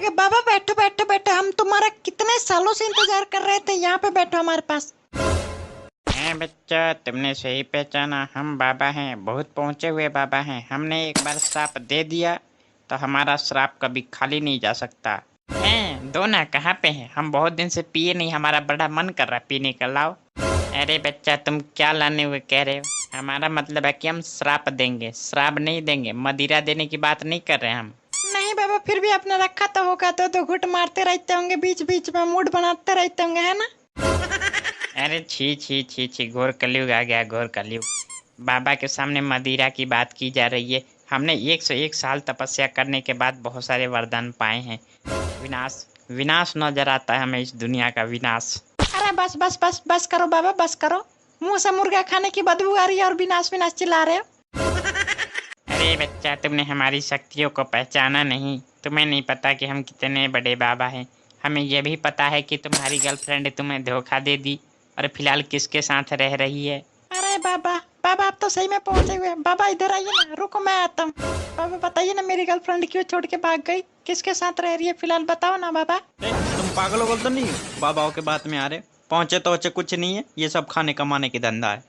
गए। बाबा बैठो बैठो बैठो, हम तुम्हारा कितने सालों से इंतजार कर रहे थे। यहाँ पे बैठो हमारे पास। हैं बच्चा, तुमने सही पहचाना, हम बाबा हैं, बहुत पहुँचे हुए बाबा हैं। हमने एक बार श्राप दे दिया तो हमारा श्राप कभी खाली नहीं जा सकता। हैं दो ना, कहाँ पे हैं? हम बहुत दिन से पिए नहीं, हमारा बड़ा मन कर रहा है पीने का, लाओ। अरे बच्चा, तुम क्या लाने हुए कह रहे हो? हमारा मतलब है कि हम श्राप देंगे, श्राप नहीं देंगे। मदिरा देने की बात नहीं कर रहे हम। नहीं बाबा, फिर भी आपने रखा तो होगा, तो घुट मारते रहते होंगे, बीच बीच में मूड बनाते रहते होंगे, है ना? अरे छी छी छी छी, घोर कलयुग आ गया, घोर कलयुग। बाबा के सामने मदिरा की बात की जा रही है। हमने 101 साल तपस्या करने के बाद बहुत सारे वरदान पाए हैं। विनाश विनाश नजर आता है हमें, इस दुनिया का विनाश। अरे बस बस बस बस करो बाबा, बस करो। मुंह से मुर्गा खाने की बदबू आ रही है और विनाश विनाश चिल्ला रहे हो। अरे बच्चा, तुमने हमारी शक्तियों को पहचाना नहीं। तुम्हें नहीं पता कि हम कितने बड़े बाबा हैं। हमें यह भी पता है कि तुम्हारी गर्लफ्रेंड तुम्हें धोखा दे दी और फिलहाल किसके साथ रह रही है। अरे बाबा, बाबा आप तो सही में पहुंचे हुए हैं। बाबा इधर आइए ना, रुको मैं आता हूँ। बाबा बताइए ना, मेरी गर्लफ्रेंड क्यों छोड़ के भाग गई? किसके साथ रह रही है फिलहाल, बताओ ना बाबा। तुम पागल हो तो नहीं हो? बाबाओं के बात में आ रहे पहुंचे तो वच्चे कुछ नहीं है, ये सब खाने कमाने की धंधा है।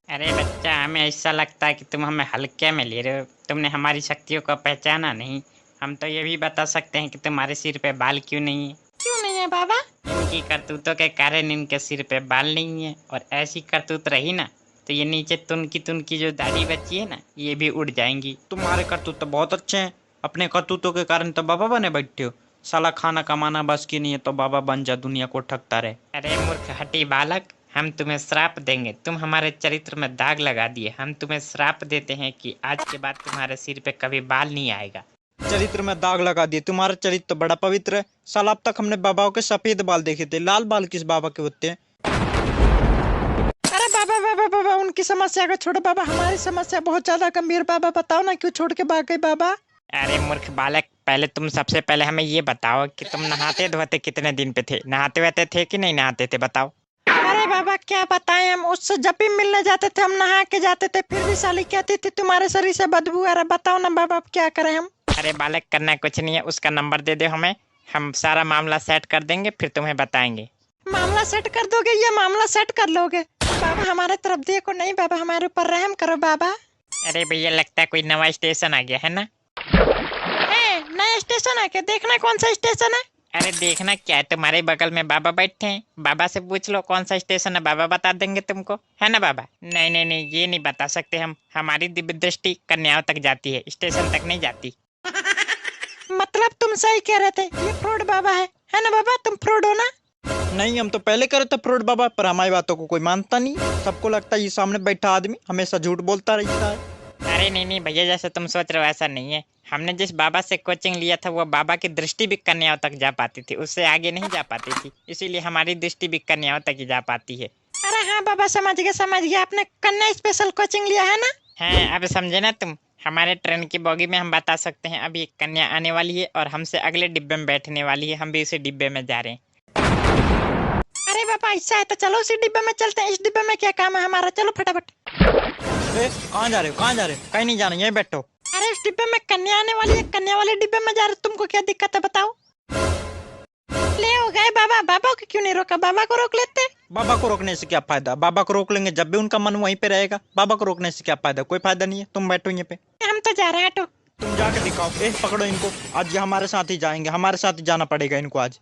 अरे बच्चा, हमें ऐसा लगता है कि तुम हमें हल्के में ले रहे हो। तुमने हमारी शक्तियों को पहचाना नहीं। हम तो ये भी बता सकते हैं कि तुम्हारे सिर पे बाल क्यों नहीं है। क्यों नहीं है बाबा? इनकी करतूतों के कारण इनके सिर पे बाल नहीं है, और ऐसी करतूत रही ना तो ये नीचे तुनकी तुनकी जो दाढ़ी बची है ना, ये भी उड़ जाएंगी। तुम्हारे करतूत तो बहुत अच्छे हैं, अपने करतूतों के कारण तो बाबा बने बैठे हो। साला खाना कमाना बस की नहीं है तो बाबा बन जा, दुनिया को ठगता रहे। अरे मूर्ख हठी बालक, हम तुम्हें श्राप देंगे। तुम हमारे चरित्र में दाग लगा दिए। हम तुम्हें श्राप देते हैं कि आज के बाद तुम्हारे सिर पे कभी बाल नहीं आएगा। चरित्र में दाग लगा दिए? तुम्हारा चरित्र तो बड़ा पवित्र है। साला अब तक हमने बाबाओं के सफेद बाल देखे थे, लाल बाल किस बाबा के होते हैं? अरे बाबा बाबा बाबा, उनकी समस्या को छोड़ो बाबा, हमारी समस्या बहुत ज्यादा गंभीर। बाबा बताओ ना, क्यों छोड़ के भाग गई बाबा? अरे मूर्ख बालक, पहले तुम सबसे पहले हमें ये बताओ कि तुम नहाते धोते कितने दिन पे थे? नहाते वहते थे कि नहीं नहाते थे, बताओ। अरे बाबा क्या बताएं, हम उससे जब भी मिलने जाते थे हम नहा के जाते थे, फिर भी साली कहती थी तुम्हारे शरीर से बदबू आ रहा। बताओ ना बाबा, अब क्या करें हम? अरे बालक, करना कुछ नहीं है, उसका नंबर दे दो हमें, हम सारा मामला सेट कर देंगे, फिर तुम्हें बताएंगे। मामला सेट कर दोगे? ये मामला सेट कर लोगे? बाबा हमारे तरफ देखो, नहीं बाबा हमारे ऊपर रहम करो बाबा। अरे भैया, लगता है कोई नया स्टेशन आ गया है ना। नया स्टेशन है क्या? देखना कौन सा स्टेशन है। अरे देखना क्या है, तुम्हारे बगल में बाबा बैठे हैं। बाबा से पूछ लो कौन सा स्टेशन है, बाबा बता देंगे तुमको, है ना बाबा? नहीं नहीं नहीं, ये नहीं बता सकते हम। हमारी दिव्य दृष्टि कन्याओं तक जाती है, स्टेशन तक नहीं जाती। मतलब तुम सही कह रहे थे, ये फ्रॉड बाबा है ना बाबा? तुम फ्रॉड हो ना? नहीं, हम तो पहले करे थे फ्रॉड बाबा, पर हमारी बातों को कोई मानता नहीं। सबको लगता है ये सामने बैठा आदमी हमेशा झूठ बोलता रहता है। अरे नहीं नहीं भैया, जैसे तुम सोच रहे हो ऐसा नहीं है। हमने जिस बाबा से कोचिंग लिया था वो बाबा की दृष्टि भी कन्याओं तक जा पाती थी, उससे आगे नहीं जा पाती थी, इसीलिए हमारी दृष्टि भी कन्याओं तक ही जा पाती है। अरे हाँ बाबा, समझ गया समझ गया, आपने कन्या स्पेशल कोचिंग लिया है ना? हैं, अब समझे ना तुम? हमारे ट्रेन की बोगी में हम बता सकते हैं अभी एक कन्या आने वाली है और हमसे अगले डिब्बे में बैठने वाली है। हम भी उसी डिब्बे में जा रहे हैं। अरे बाबा ऐसा है तो चलो उसी डिब्बे में चलते हैं। इस डिब्बे में क्या काम है हमारा? चलो फटाफट। कहाँ जा रहे हो, कहाँ जा रहे हो? कहीं नहीं जाना, यहीं बैठो। अरे इस डिब्बे में कन्या आने वाली है, कन्या वाले डिब्बे में जा रहे, तुमको क्या दिक्कत है बताओ? ले हो गए बाबा, बाबा को क्यों नहीं रोका? बाबा को रोक लेते। बाबा को रोकने से क्या फायदा? बाबा को रोक लेंगे जब भी उनका मन वहीं पे रहेगा। बाबा को रोकने से क्या फायदा? कोई फायदा नहीं है, तुम बैठो यहीं पे। हम तो जा रहे हैं, हटो। तुम जाके दिखाओ। पकड़ो इनको, आज ये हमारे साथ ही जाएंगे, हमारे साथ ही जाना पड़ेगा इनको आज।